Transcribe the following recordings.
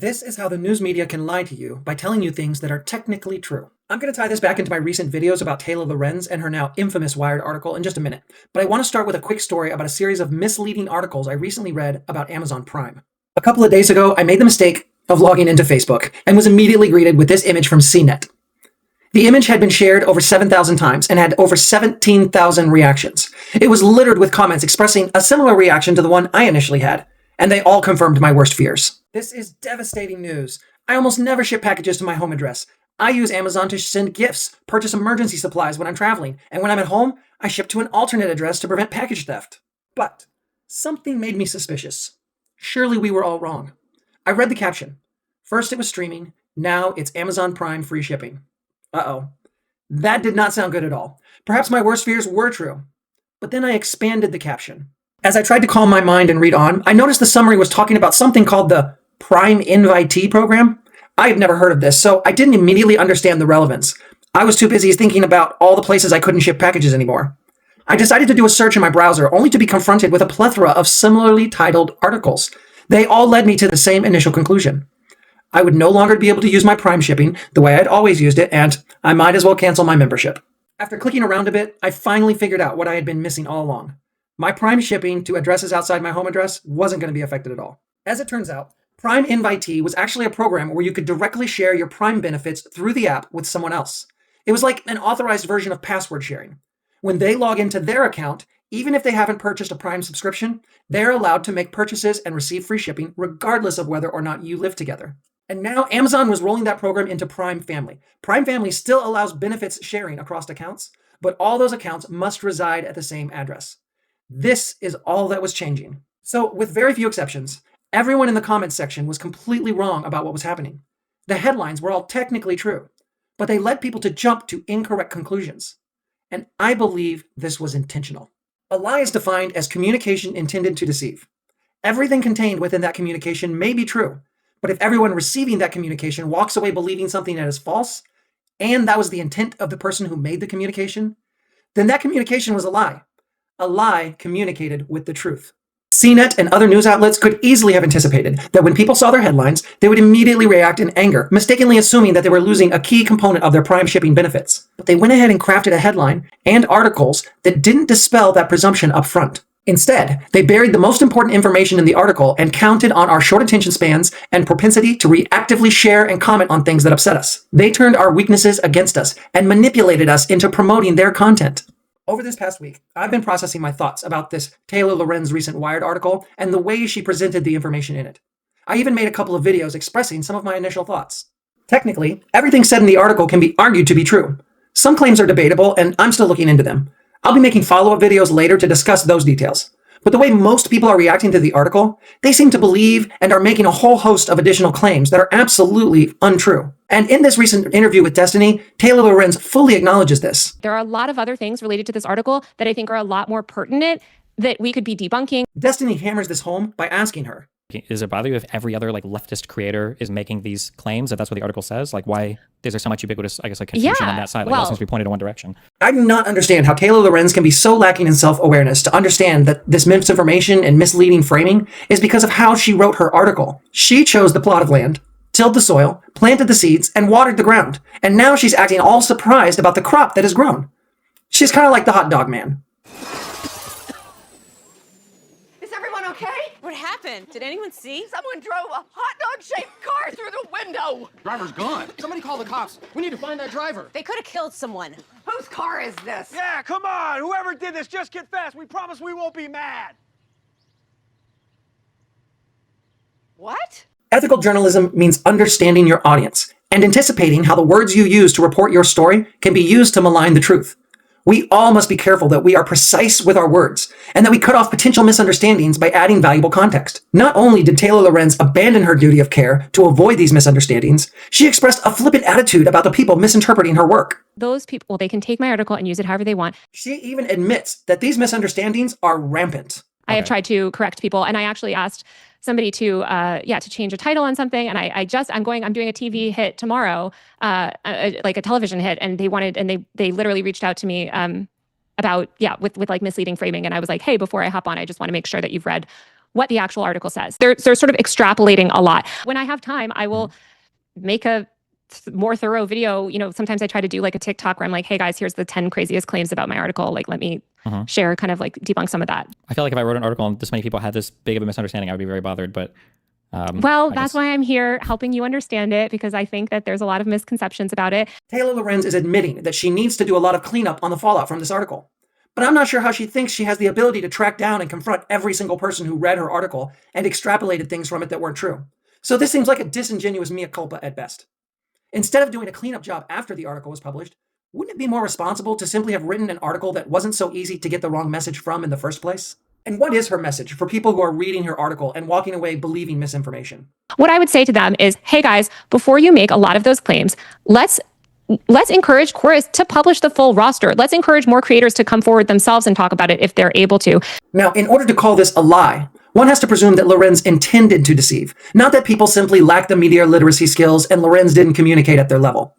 This is how the news media can lie to you by telling you things that are technically true. I'm going to tie this back into my recent videos about Taylor Lorenz and her now infamous Wired article in just a minute, but I want to start with a quick story about a series of misleading articles I recently read about Amazon Prime. A couple of days ago, I made the mistake of logging into Facebook and was immediately greeted with this image from CNET. The image had been shared over 7,000 times and had over 17,000 reactions. It was littered with comments expressing a similar reaction to the one I initially had, and they all confirmed my worst fears. This is devastating news. I almost never ship packages to my home address. I use Amazon to send gifts, purchase emergency supplies when I'm traveling, and when I'm at home, I ship to an alternate address to prevent package theft. But something made me suspicious. Surely we were all wrong. I read the caption. First it was streaming, now it's Amazon Prime free shipping. Uh-oh. That did not sound good at all. Perhaps my worst fears were true. But then I expanded the caption. As I tried to calm my mind and read on, I noticed the summary was talking about something called the Prime Invitee program. I had never heard of this, so I didn't immediately understand the relevance. I was too busy thinking about all the places I couldn't ship packages anymore. I decided to do a search in my browser, only to be confronted with a plethora of similarly titled articles. They all led me to the same initial conclusion. I would no longer be able to use my Prime shipping the way I'd always used it, and I might as well cancel my membership. After clicking around a bit, I finally figured out what I had been missing all along. My Prime shipping to addresses outside my home address wasn't going to be affected at all. As it turns out, Prime Invitee was actually a program where you could directly share your Prime benefits through the app with someone else. It was like an authorized version of password sharing. When they log into their account, even if they haven't purchased a Prime subscription, they're allowed to make purchases and receive free shipping regardless of whether or not you live together. And now Amazon was rolling that program into Prime Family. Prime Family still allows benefits sharing across accounts, but all those accounts must reside at the same address. This is all that was changing. So, with very few exceptions, everyone in the comments section was completely wrong about what was happening. The headlines were all technically true, but they led people to jump to incorrect conclusions. And I believe this was intentional. A lie is defined as communication intended to deceive. Everything contained within that communication may be true, but if everyone receiving that communication walks away believing something that is false, and that was the intent of the person who made the communication, then that communication was a lie. A lie communicated with the truth. CNET and other news outlets could easily have anticipated that when people saw their headlines, they would immediately react in anger, mistakenly assuming that they were losing a key component of their Prime shipping benefits. But they went ahead and crafted a headline and articles that didn't dispel that presumption up front. Instead, they buried the most important information in the article and counted on our short attention spans and propensity to reactively share and comment on things that upset us. They turned our weaknesses against us and manipulated us into promoting their content. Over this past week, I've been processing my thoughts about this Taylor Lorenz recent Wired article and the way she presented the information in it. I even made a couple of videos expressing some of my initial thoughts. Technically, everything said in the article can be argued to be true. Some claims are debatable, and I'm still looking into them. I'll be making follow-up videos later to discuss those details. But the way most people are reacting to the article, they seem to believe and are making a whole host of additional claims that are absolutely untrue. And in this recent interview with Destiny, Taylor Lorenz fully acknowledges this. There are a lot of other things related to this article that I think are a lot more pertinent that we could be debunking. Destiny hammers this home by asking her, does it bother you if every other leftist creator is making these claims, if that's what the article says? Why is there so much ubiquitous, confusion on that side? It all seems to be pointed in one direction. I do not understand how Taylor Lorenz can be so lacking in self-awareness to understand that this misinformation and misleading framing is because of how she wrote her article. She chose the plot of land, tilled the soil, planted the seeds, and watered the ground. And now she's acting all surprised about the crop that has grown. She's kind of like the hot dog man. What happened? Did anyone see? Someone drove a hot dog-shaped car through the window. Driver's gone. Somebody call the cops. We need to find that driver. They could have killed someone. Whose car is this? Yeah, come on. Whoever did this, just get fast. We promise we won't be mad. What? Ethical journalism means understanding your audience and anticipating how the words you use to report your story can be used to malign the truth. We all must be careful that we are precise with our words and that we cut off potential misunderstandings by adding valuable context. Not only did Taylor Lorenz abandon her duty of care to avoid these misunderstandings, she expressed a flippant attitude about the people misinterpreting her work. Those people, they can take my article and use it however they want. She even admits that these misunderstandings are rampant. I have tried to correct people, and I actually asked somebody to change a title on something, and I'm doing a TV hit tomorrow, like a television hit, and they literally reached out to me with misleading framing, and I was like, hey, before I hop on, I just want to make sure that you've read what the actual article says. They're sort of extrapolating a lot. When I have time, I will make a more thorough video. You know, sometimes I try to do like a TikTok where I'm like, hey guys, here's the 10 craziest claims about my article. Like, let me share, kind of like debunk some of that. I feel like if I wrote an article and this many people had this big of a misunderstanding, I would be very bothered. But well, that's why I'm here helping you understand it, because I think that there's a lot of misconceptions about it. Taylor Lorenz is admitting that she needs to do a lot of cleanup on the fallout from this article. But I'm not sure how she thinks she has the ability to track down and confront every single person who read her article and extrapolated things from it that weren't true. So this seems like a disingenuous mea culpa at best. Instead of doing a cleanup job after the article was published, wouldn't it be more responsible to simply have written an article that wasn't so easy to get the wrong message from in the first place? And what is her message for people who are reading her article and walking away believing misinformation? What I would say to them is, hey guys, before you make a lot of those claims, let's encourage Chorus to publish the full roster. Let's encourage more creators to come forward themselves and talk about it if they're able to. Now, in order to call this a lie, one has to presume that Lorenz intended to deceive, not that people simply lack the media literacy skills and Lorenz didn't communicate at their level.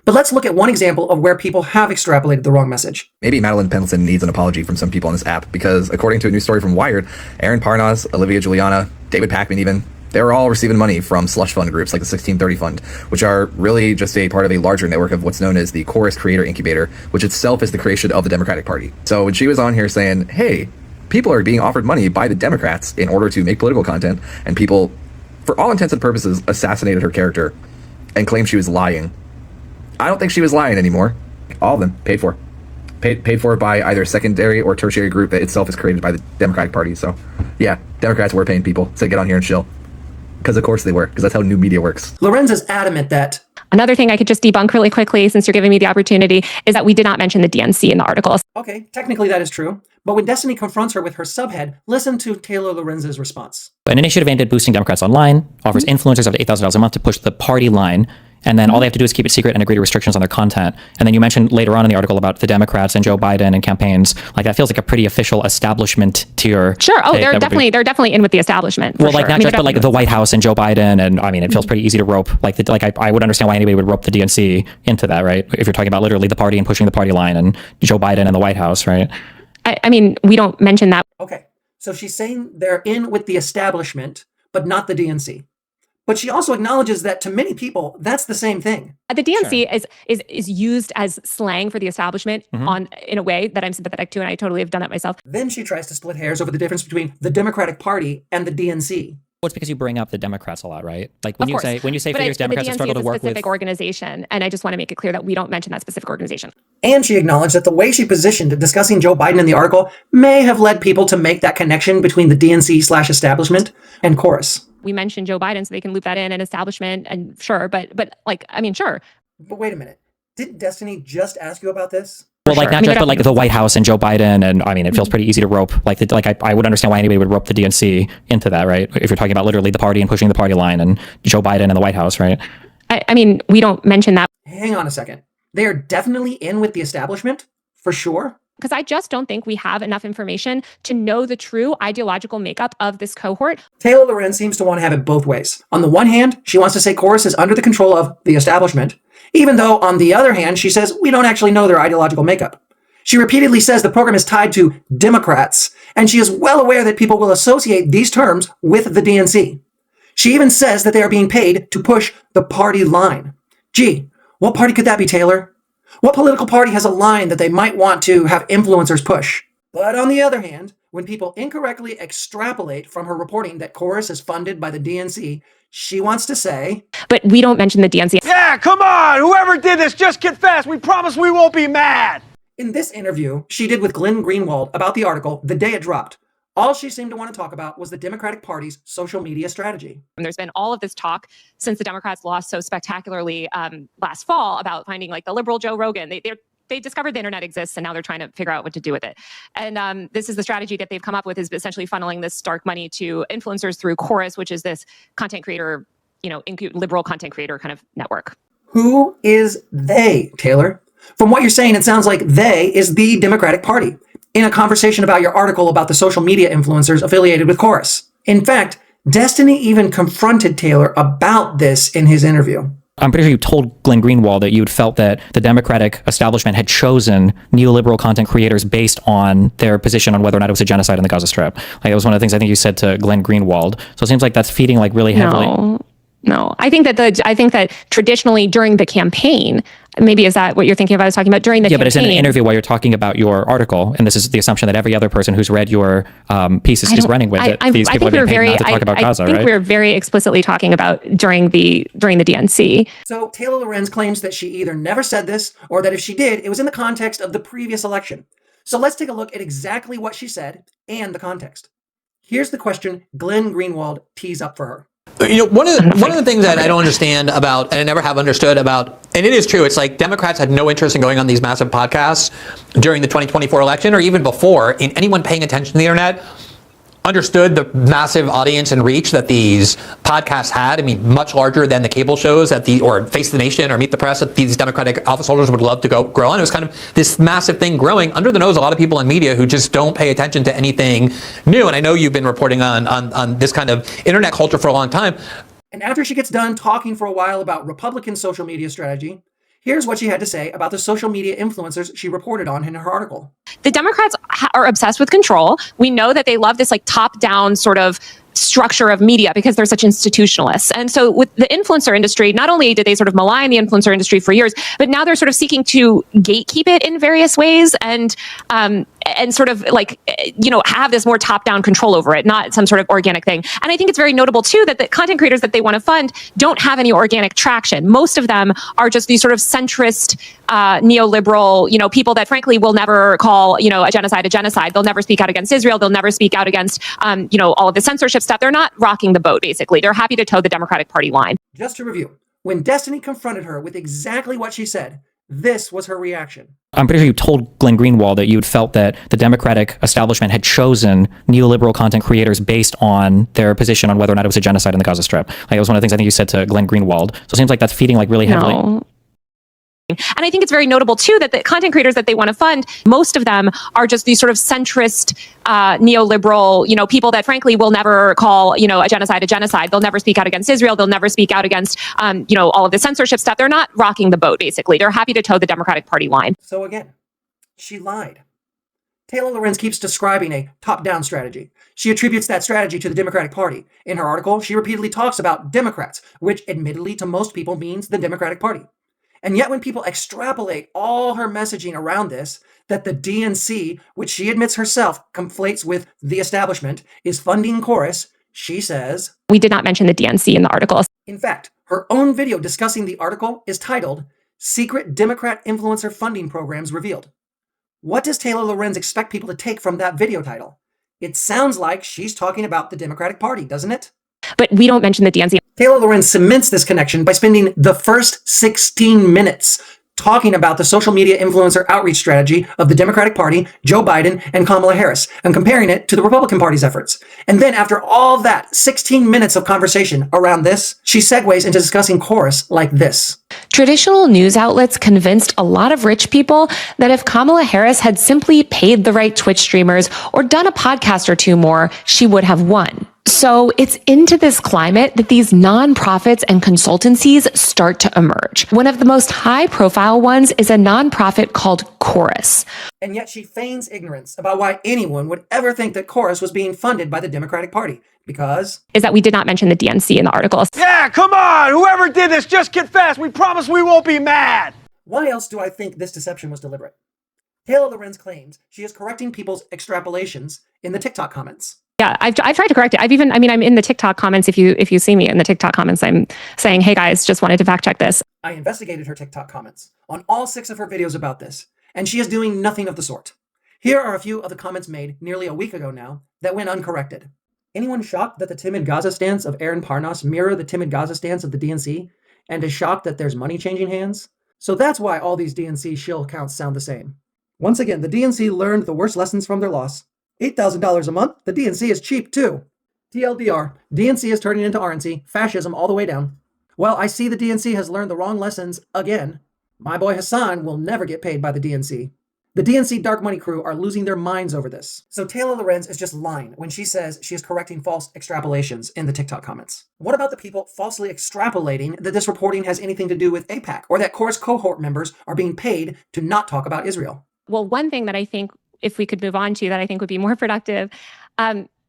But let's look at one example of where people have extrapolated the wrong message. Maybe Madeline Pendleton needs an apology from some people on this app, because according to a new story from Wired, Aaron Parnas, Olivia Juliana, David Pakman even, they're all receiving money from slush fund groups like the 1630 Fund, which are really just a part of a larger network of what's known as the Chorus Creator Incubator, which itself is the creation of the Democratic Party. So when she was on here saying, hey, people are being offered money by the Democrats in order to make political content, and people, for all intents and purposes, assassinated her character and claimed she was lying. I don't think she was lying anymore. All of them paid for. Paid for by either a secondary or tertiary group that itself is created by the Democratic Party. So, yeah, Democrats were paying people to get on here and chill. Because of course they were, because that's how new media works. Lorenz is adamant that... Another thing I could just debunk really quickly, since you're giving me the opportunity, is that we did not mention the DNC in the article. Okay, technically that is true. But when Destiny confronts her with her subhead, listen to Taylor Lorenz's response. An initiative aimed at boosting Democrats online offers influencers up to $8,000 a month to push the party line. And then all they have to do is keep it secret and agree to restrictions on their content. And then you mentioned later on in the article about the Democrats and Joe Biden and campaigns. Like, that feels like a pretty official establishment tier. Sure. Oh, they're definitely in with the establishment. Well, like, not just, but like the White House and Joe Biden. And I mean, it feels pretty easy to rope. I would understand why anybody would rope the DNC into that, right? If you're talking about literally the party and pushing the party line and Joe Biden and the White House, right? I mean, we don't mention that. Okay, so she's saying they're in with the establishment, but not the DNC. But she also acknowledges that to many people, that's the same thing. The DNC is used as slang for the establishment in a way that I'm sympathetic to, and I totally have done that myself. Then she tries to split hairs over the difference between the Democratic Party and the DNC. Well, it's because you bring up the Democrats a lot, right? Like when you say figures Democrats have struggled to work with. The DNC is a specific organization, and I just want to make it clear that we don't mention that specific organization. And she acknowledged that the way she positioned discussing Joe Biden in the article may have led people to make that connection between the DNC/establishment and Chorus. We mentioned Joe Biden, so they can loop that in and establishment, and sure, but like, I mean, sure. But wait a minute. Didn't Destiny just ask you about this? Well, like, not just, but like the White House and Joe Biden, and I mean, it feels pretty easy to rope. I would understand why anybody would rope the DNC into that, right? If you're talking about literally the party and pushing the party line and Joe Biden and the White House, right? I mean, we don't mention that. Hang on a second. They are definitely in with the establishment, for sure. Because I just don't think we have enough information to know the true ideological makeup of this cohort. Taylor Lorenz seems to want to have it both ways. On the one hand, she wants to say Chorus is under the control of the establishment, even though on the other hand, she says we don't actually know their ideological makeup. She repeatedly says the program is tied to Democrats, and she is well aware that people will associate these terms with the DNC. She even says that they are being paid to push the party line. Gee, what party could that be, Taylor? What political party has a line that they might want to have influencers push? But on the other hand, when people incorrectly extrapolate from her reporting that Chorus is funded by the DNC, she wants to say... But we don't mention the DNC. Yeah, come on! Whoever did this, just get fast. We promise we won't be mad! In this interview she did with Glenn Greenwald about the article the day it dropped, all she seemed to want to talk about was the Democratic Party's social media strategy. And there's been all of this talk since the Democrats lost so spectacularly last fall about finding like the liberal Joe Rogan. They discovered the internet exists, and now they're trying to figure out what to do with it. And this is the strategy that they've come up with, is essentially funneling this dark money to influencers through Chorus, which is this content creator, liberal content creator kind of network. Who is they, Taylor? From what you're saying, it sounds like they is the Democratic Party, in a conversation about your article about the social media influencers affiliated with Chorus. In fact, Destiny even confronted Taylor about this in his interview. I'm pretty sure you told Glenn Greenwald that you'd felt that the Democratic establishment had chosen neoliberal content creators based on their position on whether or not it was a genocide in the Gaza Strip. Like, it was one of the things I think you said to Glenn Greenwald. So it seems like that's feeding like really heavily. No, I think that traditionally during the campaign, maybe is that what you're thinking of? I was talking about during the campaign. Yeah, but it's in an interview while you're talking about your article, and this is the assumption that every other person who's read your piece is running with it. These people are being paid not to talk about Gaza, right? I think we're very explicitly talking about during the DNC. So Taylor Lorenz claims that she either never said this, or that if she did, it was in the context of the previous election. So let's take a look at exactly what she said and the context. Here's the question Glenn Greenwald tees up for her. You know, one of the things that I don't understand about, and I never have understood about, and it is true, it's like Democrats had no interest in going on these massive podcasts during the 2024 election, or even before. In anyone paying attention to the internet understood the massive audience and reach that these podcasts had. I mean, much larger than the cable shows or Face the Nation or Meet the Press that these Democratic office holders would love to grow on. It was kind of this massive thing growing under the nose of a lot of people in media who just don't pay attention to anything new. And I know you've been reporting on this kind of internet culture for a long time. And after she gets done talking for a while about Republican social media strategy, here's what she had to say about the social media influencers she reported on in her article. The Democrats are obsessed with control. We know that they love this like top-down sort of structure of media because they're such institutionalists. And so with the influencer industry, not only did they sort of malign the influencer industry for years, but now they're sort of seeking to gatekeep it in various ways and sort of like, you know, have this more top-down control over it, not some sort of organic thing. And I think it's very notable too that the content creators that they want to fund don't have any organic traction. Most of them are just these sort of centrist, neoliberal, you know, people that frankly will never call, you know, a genocide a genocide. They'll never speak out against Israel. They'll never speak out against, you know, all of the censorship stuff. They're not rocking the boat, basically. They're happy to toe the Democratic Party line. Just to review, when Destiny confronted her with exactly what she said, this was her reaction. I'm pretty sure you told Glenn Greenwald that you'd felt that the Democratic establishment had chosen neoliberal content creators based on their position on whether or not it was a genocide in the Gaza Strip. Like, it was one of the things I think you said to Glenn Greenwald. So it seems like that's feeding like really heavily. No. And I think it's very notable too that the content creators that they want to fund, most of them are just these sort of centrist, neoliberal, you know, people that frankly will never call, you know, a genocide a genocide. They'll never speak out against Israel. They'll never speak out against, you know, all of the censorship stuff. They're not rocking the boat, basically. They're happy to toe the Democratic Party line. So again, she lied. Taylor Lorenz keeps describing a top-down strategy. She attributes that strategy to the Democratic Party. In her article, she repeatedly talks about Democrats, which admittedly to most people means the Democratic Party. And yet when people extrapolate all her messaging around this, that the DNC, which she admits herself conflates with the establishment, is funding Chorus, she says, we did not mention the DNC in the article. In fact, her own video discussing the article is titled, Secret Democrat Influencer Funding Programs Revealed. What does Taylor Lorenz expect people to take from that video title? It sounds like she's talking about the Democratic Party, doesn't it? But we don't mention the DNC. Taylor Lorenz cements this connection by spending the first 16 minutes talking about the social media influencer outreach strategy of the Democratic Party, Joe Biden, and Kamala Harris, and comparing it to the Republican Party's efforts. And then after all that 16 minutes of conversation around this, she segues into discussing Chorus like this. Traditional news outlets convinced a lot of rich people that if Kamala Harris had simply paid the right Twitch streamers or done a podcast or two more, she would have won. So it's into this climate that these nonprofits and consultancies start to emerge. One of the most high-profile ones is a nonprofit called Chorus. And yet she feigns ignorance about why anyone would ever think that Chorus was being funded by the Democratic Party. Because is that we did not mention the DNC in the article. Yeah, come on! Whoever did this, just confess! We promise we won't be mad! Why else do I think this deception was deliberate? Taylor Lorenz claims she is correcting people's extrapolations in the TikTok comments. Yeah, I've tried to correct it. I'm in the TikTok comments. If you see me in the TikTok comments, I'm saying, hey guys, just wanted to fact check this. I investigated her TikTok comments on all 6 of her videos about this, and she is doing nothing of the sort. Here are a few of the comments made nearly a week ago now that went uncorrected. Anyone shocked that the timid Gaza stance of Aaron Parnas mirror the timid Gaza stance of the DNC, and is shocked that there's money changing hands? So that's why all these DNC shill counts sound the same. Once again, the DNC learned the worst lessons from their loss. $8,000 a month, the DNC is cheap too. TLDR, DNC is turning into RNC, fascism all the way down. Well, I see the DNC has learned the wrong lessons again. My boy Hassan will never get paid by the DNC. The DNC dark money crew are losing their minds over this. So Taylor Lorenz is just lying when she says she is correcting false extrapolations in the TikTok comments. What about the people falsely extrapolating that this reporting has anything to do with AIPAC, or that Chorus cohort members are being paid to not talk about Israel? Well, one thing that I think, if we could move on to, that I think would be more productive,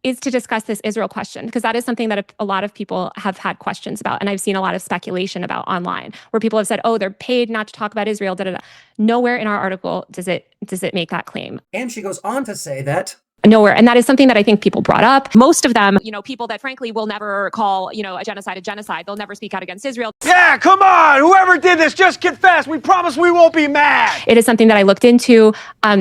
is to discuss this Israel question, because that is something that a lot of people have had questions about. And I've seen a lot of speculation about online, where people have said, oh, they're paid not to talk about Israel, da, da, da. Nowhere in our article does it make that claim. And she goes on to say that nowhere. And that is something that I think people brought up. Most of them, people that frankly will never call, a genocide. They'll never speak out against Israel. Yeah, come on. Whoever did this, just confess. We promise we won't be mad. It is something that I looked into.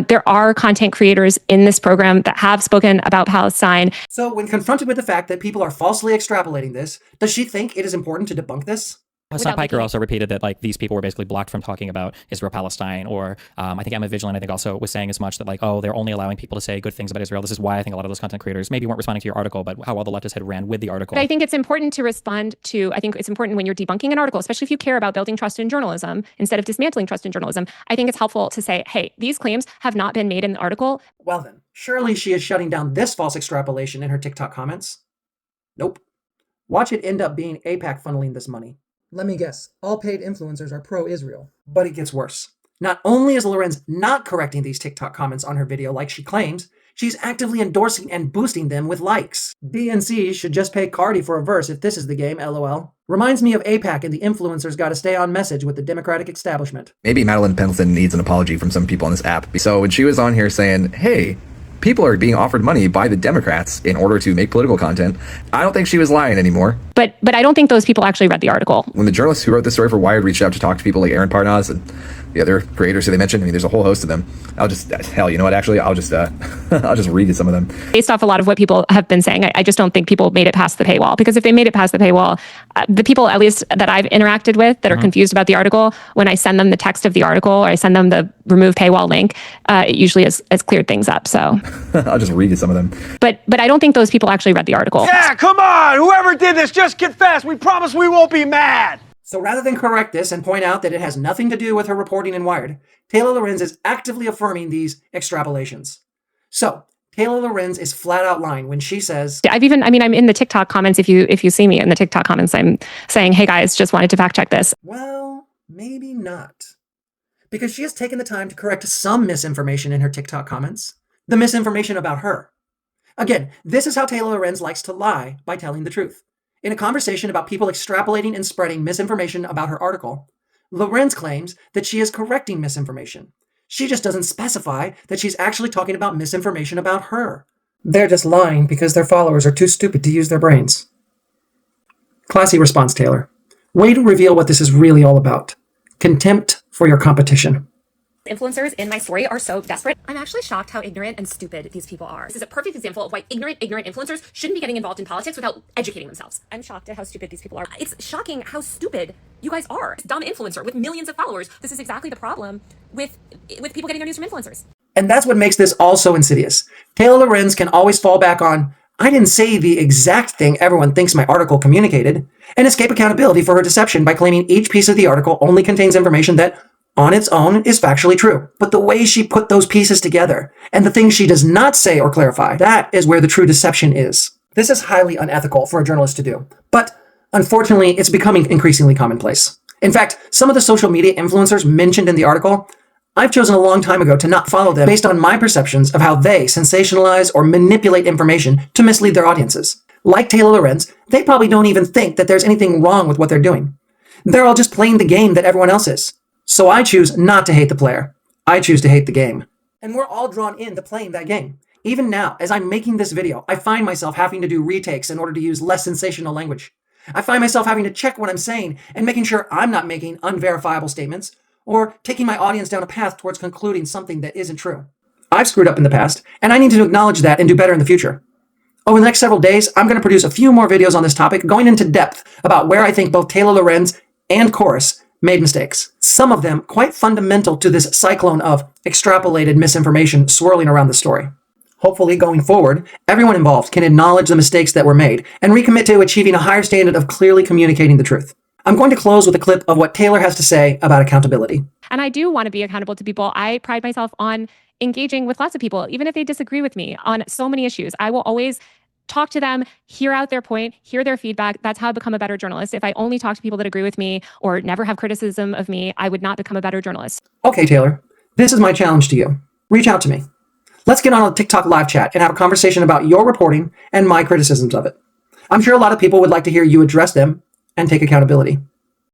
There are content creators in this program that have spoken about Palestine. So when confronted with the fact that people are falsely extrapolating this, does she think it is important to debunk this? Hassan Piker also repeated that these people were basically blocked from talking about Israel-Palestine, or I think Emma Vigilant, I think, also was saying as much that they're only allowing people to say good things about Israel. This is why I think a lot of those content creators maybe weren't responding to your article, but how well the leftists had ran with the article. But I think it's important to respond to, I think it's important when you're debunking an article, especially if you care about building trust in journalism instead of dismantling trust in journalism. I think it's helpful to say, hey, these claims have not been made in the article. Well then, surely she is shutting down this false extrapolation in her TikTok comments. Nope. Watch it end up being AIPAC funneling this money. Let me guess, all paid influencers are pro-Israel. But it gets worse. Not only is Lorenz not correcting these TikTok comments on her video like she claims, she's actively endorsing and boosting them with likes. DNC should just pay Cardi for a verse if this is the game, LOL. Reminds me of AIPAC and the influencers gotta stay on message with the Democratic establishment. Maybe Madeline Pendleton needs an apology from some people on this app. So when she was on here saying, hey, people are being offered money by the Democrats in order to make political content, I don't think she was lying anymore. But I don't think those people actually read the article. When the journalists who wrote this story for Wired reached out to talk to people like Aaron Parnas and the other creators who they mentioned, there's a whole host of them. I'll just read you some of them. Based off a lot of what people have been saying, I just don't think people made it past the paywall. Because if they made it past the paywall, the people, at least that I've interacted with, that are confused about the article, when I send them the text of the article or I send them the remove paywall link, it usually has cleared things up. So I'll just read you some of them. But I don't think those people actually read the article. Yeah, come on. Whoever did this, just confess. We promise we won't be mad. So rather than correct this and point out that it has nothing to do with her reporting in Wired, Taylor Lorenz is actively affirming these extrapolations. So Taylor Lorenz is flat out lying when she says, I'm in the TikTok comments. If you see me in the TikTok comments, I'm saying, hey guys, just wanted to fact check this. Well, maybe not. Because she has taken the time to correct some misinformation in her TikTok comments. The misinformation about her. Again, this is how Taylor Lorenz likes to lie by telling the truth. In a conversation about people extrapolating and spreading misinformation about her article, Lorenz claims that she is correcting misinformation. She just doesn't specify that she's actually talking about misinformation about her. They're just lying because their followers are too stupid to use their brains. Classy response, Taylor. Way to reveal what this is really all about. Contempt for your competition. Influencers in my story are so desperate. I'm actually shocked how ignorant and stupid these people are. This is a perfect example of why ignorant influencers shouldn't be getting involved in politics without educating themselves. I'm shocked at how stupid these people are. It's shocking how stupid you guys are. This dumb influencer with millions of followers. This is exactly the problem with people getting their news from influencers. And that's what makes this all so insidious. Taylor Lorenz can always fall back on, I didn't say the exact thing everyone thinks my article communicated, and escape accountability for her deception by claiming each piece of the article only contains information that on its own is factually true. But the way she put those pieces together, and the things she does not say or clarify, that is where the true deception is. This is highly unethical for a journalist to do. But unfortunately, it's becoming increasingly commonplace. In fact, some of the social media influencers mentioned in the article, I've chosen a long time ago to not follow them based on my perceptions of how they sensationalize or manipulate information to mislead their audiences. Like Taylor Lorenz, they probably don't even think that there's anything wrong with what they're doing. They're all just playing the game that everyone else is. So I choose not to hate the player. I choose to hate the game. And we're all drawn into playing that game. Even now, as I'm making this video, I find myself having to do retakes in order to use less sensational language. I find myself having to check what I'm saying and making sure I'm not making unverifiable statements or taking my audience down a path towards concluding something that isn't true. I've screwed up in the past, and I need to acknowledge that and do better in the future. Over the next several days, I'm going to produce a few more videos on this topic, going into depth about where I think both Taylor Lorenz and Chorus made mistakes. Some of them quite fundamental to this cyclone of extrapolated misinformation swirling around the story. Hopefully, going forward, everyone involved can acknowledge the mistakes that were made and recommit to achieving a higher standard of clearly communicating the truth. I'm going to close with a clip of what Taylor has to say about accountability. And I do want to be accountable to people. I pride myself on engaging with lots of people, even if they disagree with me on so many issues. I will always talk to them, hear out their point, hear their feedback. That's how I become a better journalist. If I only talk to people that agree with me or never have criticism of me, I would not become a better journalist. Okay, Taylor, this is my challenge to you. Reach out to me. Let's get on a TikTok live chat and have a conversation about your reporting and my criticisms of it. I'm sure a lot of people would like to hear you address them and take accountability.